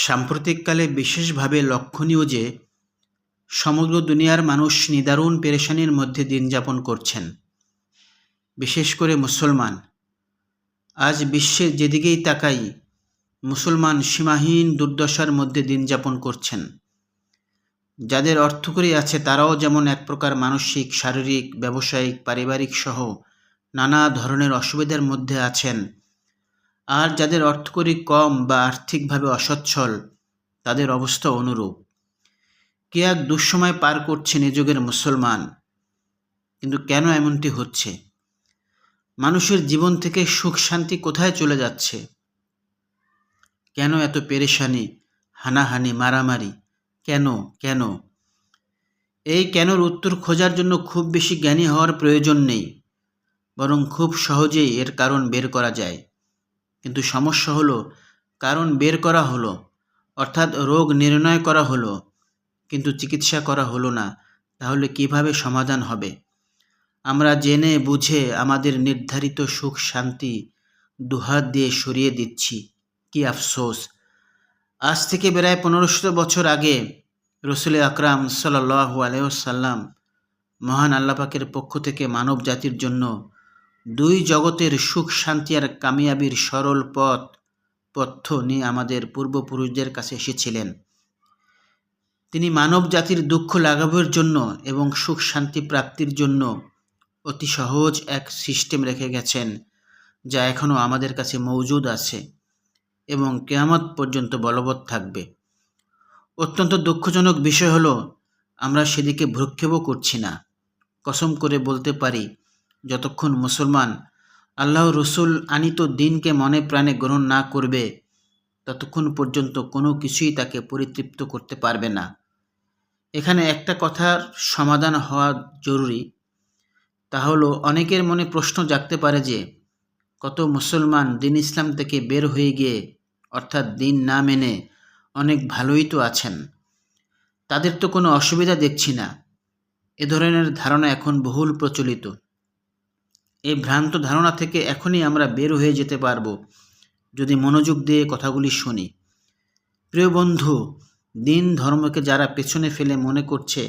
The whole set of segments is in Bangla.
সাম্প্রতিককালে বিশেষভাবে লক্ষণীয় যে সমগ্র দুনিয়ার মানুষ নিদারুণ পেরেশানির মধ্যে দিন যাপন করছেন। বিশেষ করে মুসলমান। আজ বিশ্বে যেদিকেই তাকাই মুসলমান সীমাহীন দুর্দশার মধ্যে দিন যাপন করছেন। যাদের অর্থকড়ি আছে তারাও যেমন এক প্রকার মানসিক, শারীরিক, ব্যবসায়িক, পারিবারিক সহ নানা ধরনের অসুবিধার মধ্যে আছেন। আর যাদের অর্থকড়ি কম বা আর্থিকভাবে অসচ্ছল তাদের অবস্থা অনুরূপ। কে এক দুঃসময় পার করছেন এ যুগের মুসলমান। কিন্তু কেন এমনটি হচ্ছে? মানুষের জীবন থেকে সুখ শান্তি কোথায় চলে যাচ্ছে? কেন এত পেরেশানি, হানাহানি, মারামারি? কেন কেন এই কেনর উত্তর খোঁজার জন্য খুব বেশি জ্ঞানী হওয়ার প্রয়োজন নেই, বরং খুব সহজেই এর কারণ বের করা যায়। কিন্তু সমস্যা হলো, কারণ বের করা হলো, অর্থাৎ রোগ নির্ণয় করা হলো, কিন্তু চিকিৎসা করা হলো না। তাহলে কিভাবে সমাধান হবে? আমরা জেনে বুঝে আমাদের নির্ধারিত সুখ শান্তি দুহাত দিয়ে সরিয়ে দিচ্ছি। কি আফসোস! আজ থেকে প্রায় 1500 বছর আগে রসুল আকরাম সাল্লাল্লাহু আলাইহি ওয়াসাল্লাম মহান আল্লাহ পাকের পক্ষ থেকে মানব জাতির জন্য দুই জগতের সুখ শান্তি আর কামিয়াবির সরল পথ নিয়ে আমাদের পূর্বপুরুষদের কাছে এসেছিলেন। তিনি মানব জাতির দুঃখ লাঘবের জন্য এবং সুখ শান্তি প্রাপ্তির জন্য অতি সহজ এক সিস্টেম রেখে গেছেন, যা এখনও আমাদের কাছে মজুদ আছে এবং কিয়ামত পর্যন্ত বলবৎ থাকবে। অত্যন্ত দুঃখজনক বিষয় হলো, আমরা সেদিকে ভ্রুক্ষেপও করছি না। কসম করে বলতে পারি, যতক্ষণ মুসলমান আল্লাহ রসুল আনিত দিনকে মনে প্রাণে গ্রহণ না করবে, ততক্ষণ পর্যন্ত কোনো কিছুই তাকে পরিতৃপ্ত করতে পারবে না। এখানে একটা কথার সমাধান হওয়া জরুরি। তা হলো, অনেকের মনে প্রশ্ন জাগতে পারে যে কত মুসলমান দিন ইসলাম থেকে বের হয়ে গিয়ে, অর্থাৎ দিন না মেনে অনেক ভালোই তো আছেন, তাদের তো কোনো অসুবিধা দেখছি না। এ ধরনের ধারণা এখন বহুল প্রচলিত। এই ভ্রান্ত ধারণা থেকে এখনই আমরা বের হয়ে যেতে পারবো যদি মনোযোগ দিয়ে কথাগুলি শুনি। প্রিয় বন্ধু, দিন ধর্মকে যারা পেছনে ফেলে মনে করছে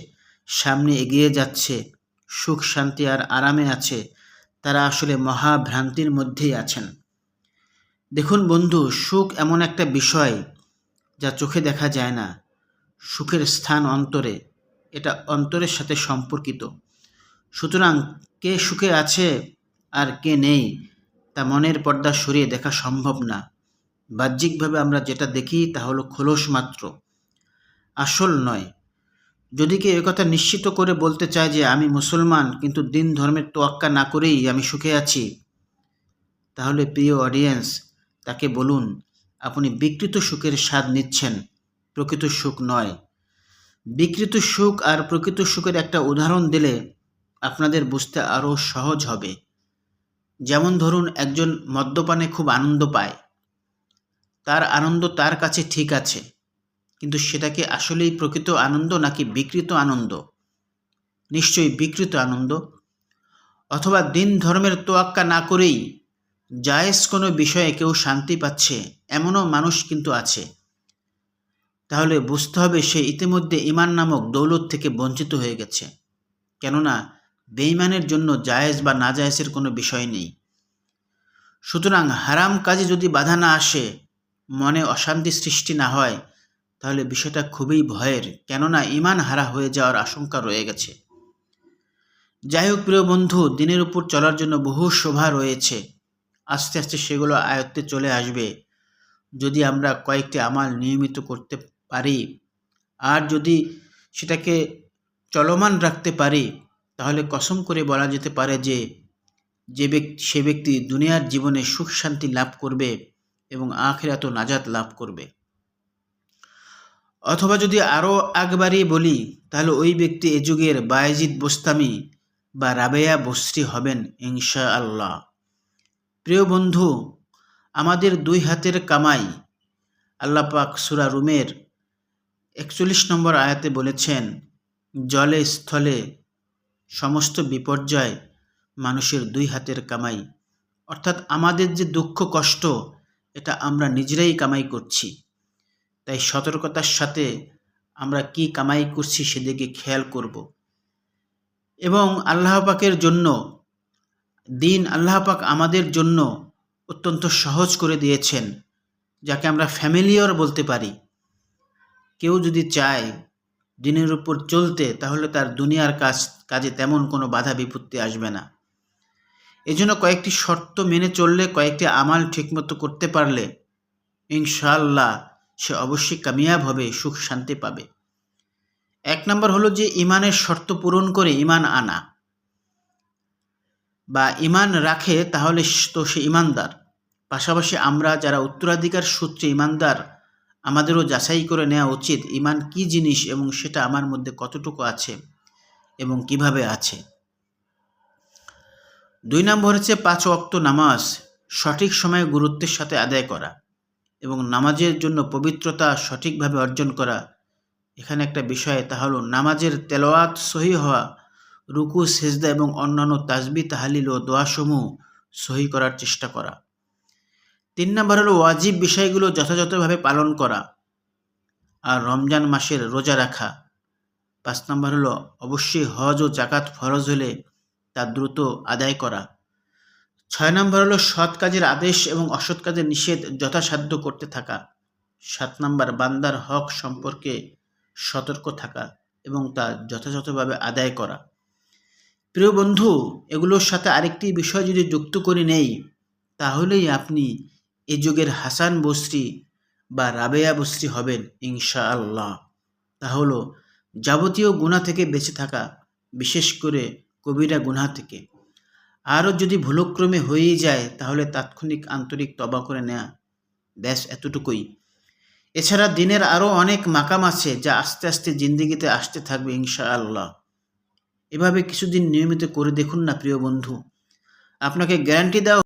সামনে এগিয়ে যাচ্ছে, সুখ শান্তি আর আরামে আছে, তারা আসলে মহাভ্রান্তির মধ্যেই আছেন। দেখুন বন্ধু, সুখ এমন একটা বিষয় যা চোখে দেখা যায় না। সুখের স্থান অন্তরে, এটা অন্তরের সাথে সম্পর্কিত। সুতরাং কে সুখে আছে আর কে নেই তা মনের পর্দা সরিয়ে দেখা সম্ভব না। বাহ্যিকভাবে আমরা যেটা দেখি তা হলো খোলস মাত্র, আসল নয়। যদি কেউ একথা নিশ্চিত করে বলতে চায় যে আমি মুসলমান কিন্তু দিন ধর্মের তোয়াক্কা না করেই আমি সুখে আছি, তাহলে প্রিয় অডিয়েন্স, তাকে বলুন আপনি বিকৃত সুখের স্বাদ নিচ্ছেন, প্রকৃত সুখ নয়। বিকৃত সুখ আর প্রকৃত সুখের একটা উদাহরণ দিলে আপনাদের বুঝতে আরও সহজ হবে। যেমন ধরুন, একজন মদ্যপানে খুব আনন্দ পায়। তার আনন্দ তার কাছে ঠিক আছে, কিন্তু সেটা কি আসলেই প্রকৃত আনন্দ নাকি বিকৃত আনন্দ? নিশ্চয়ই বিকৃত আনন্দ। অথবা দিন ধর্মের তোয়াক্কা না করেই জায়েজ কোনো বিষয়ে কেউ শান্তি পাচ্ছে, এমনও মানুষ কিন্তু আছে। তাহলে বুঝতে হবে সে ইতিমধ্যে ঈমান নামক দৌলত থেকে বঞ্চিত হয়ে গেছে। কেননা বেঈমানের জন্য জায়েজ বা নাজায়েজের কোনো বিষয় নেই। সুতরাং হারাম কাজে যদি বাধা না আসে, মনে অশান্তি সৃষ্টি না হয়, তাহলে বিষয়টা খুবই ভয়ের, কেননা ঈমান হারা হয়ে যাওয়ার আশঙ্কা রয়ে গেছে। যাই হোক প্রিয় বন্ধু, দিনের উপর চলার জন্য বহু শোভা রয়েছে। আস্তে আস্তে সেগুলো আয়ত্তে চলে আসবে যদি আমরা কয়েকটি আমাল নিয়মিত করতে পারি। আর যদি সেটাকে চলমান রাখতে পারি, তাহলে কসম করে বলা যেতে পারে যে সে ব্যক্তি দুনিয়ার জীবনে সুখ শান্তি লাভ করবে এবং আখিরাতেও নাজাত লাভ করবে। অথবা যদি আরও আগবাড়িয়ে বলি, তাহলে ওই ব্যক্তি এ যুগের বায়েজিদ বোস্তামি বা রাবেয়া বসরি হবেন ইনশাআল্লাহ। প্রিয় বন্ধু, আমাদের দুই হাতের কামাই আল্লাহ পাক সূরা রুমের 41 নম্বর আয়াতে বলেছেন, জলে স্থলে সমস্ত বিপর্যয় মানুষের দুই হাতের কামাই। অর্থাৎ আমাদের যে দুঃখ কষ্ট, এটা আমরা নিজেরাই কামাই করছি। তাই সতর্কতার সাথে আমরা কি কামাই করছি সেদিকে খেয়াল করব। এবং আল্লাহ পাকের জন্য দিন আল্লাহ পাক আমাদের জন্য অত্যন্ত সহজ করে দিয়েছেন, যাকে আমরা ফ্যামিলিয়ার বলতে পারি। কেউ যদি চায় দিনের উপর চলতে, তাহলে তার দুনিয়ার কাজে তেমন কোনো বাধা বিপত্তি আসবে না। এজন্য কয়েকটি শর্ত মেনে চললে, কয়েকটি আমাল ঠিকমতো করতে পারলে ইনশাআল্লাহ সে অবশ্যই কামিয়াব হবে, সুখ শান্তি পাবে। 1 নম্বর হলো যে ইমানের শর্ত পূরণ করে ইমান আনা, বা ইমান রাখে তাহলে তো সে ইমানদার। পাশাপাশি আমরা যারা উত্তরাধিকার সূত্রে ইমানদার, আমাদেরও যাচাই করে নেওয়া উচিত ইমান কি জিনিস এবং সেটা আমার মধ্যে কতটুকু আছে এবং কিভাবে আছে। 2 নম্বর হচ্ছে 5 ওয়াক্ত নামাজ সঠিক সময়ে গুরুত্বের সাথে আদায় করা এবং নামাজের জন্য পবিত্রতা সঠিকভাবে অর্জন করা। এখানে একটা বিষয়, তা হলো নামাজের তেলাওয়াত সহি হওয়া, রুকু সেজদা এবং অন্যান্য তাসবিহ তাহলিল ও দোয়াসমূহ সহি করার চেষ্টা করা। 3 নম্বর হলো ওয়াজিব বিষয়গুলো যথাযথভাবে পালন করা আর রমজান মাসের রোজা রাখা। 5 নম্বর হলো অবশ্যই হজ ও জাকাত ফরজ হলে তা দ্রুত আদায় করা। 6 নম্বর হলো সৎ কাজের আদেশ এবং অসৎ কাজের নিষেধ যথাসাধ্য করতে থাকা। 7 নম্বর বান্দার হক সম্পর্কে সতর্ক থাকা এবং তা যথাযথভাবে আদায় করা। প্রিয় বন্ধু, এগুলোর সাথে আরেকটি বিষয় যদি যুক্ত করে নেই, তাহলেই আপনি এ যুগের হাসান বসরি বা রাবেয়া বসরি হবেন ইনশাআল্লাহ। তা হলো যাবতীয় গুনাহ থেকে বেঁচে থাকা, বিশেষ করে কবিরা গুনাহ থেকে। আরও যদি ভুলক্রমে হয়েই যায় তাহলে তাৎক্ষণিক আন্তরিক তওবা করে নেয়া, ব্যাস এতটুকুই। এছাড়া দিনের আরও অনেক মাকাম আছে যা আস্তে আস্তে জিন্দেগিতে আসতে থাকবে ইনশাআল্লাহ। এভাবে কিছুদিন নিয়মিত করে দেখুন না প্রিয় বন্ধু, আপনাকে গ্যারান্টি দেওয়া